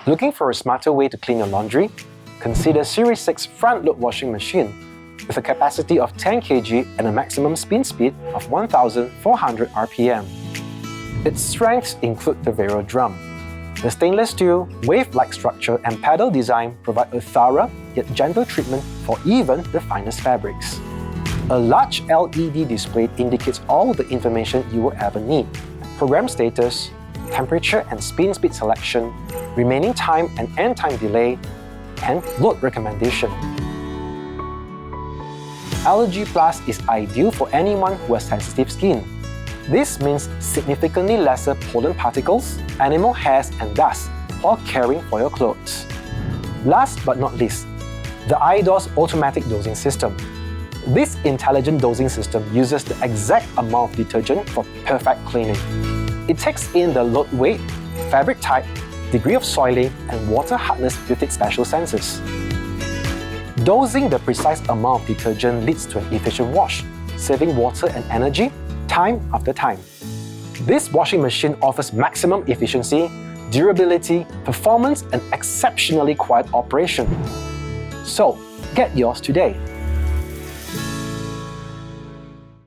Looking for a smarter way to clean your laundry? Consider Serie 6 front-load washing machine with a capacity of 10 kg and a maximum spin speed of 1,400 RPM. Its strengths include the Vero drum. The stainless steel, wave-like structure and paddle design provide a thorough yet gentle treatment for even the finest fabrics. A large LED display indicates all the information you will ever need: program status, temperature and spin speed selection, remaining time and end time delay, and load recommendation. Allergy Plus is ideal for anyone who has sensitive skin. This means significantly lesser pollen particles, animal hairs and dust while caring for your clothes. Last but not least, the iDoors automatic dosing system. This intelligent dosing system uses the exact amount of detergent for perfect cleaning. It takes in the load weight, fabric type, degree of soiling, and water hardness with its special sensors. Dosing the precise amount of detergent leads to an efficient wash, saving water and energy time after time. This washing machine offers maximum efficiency, durability, performance, and exceptionally quiet operation. So, get yours today.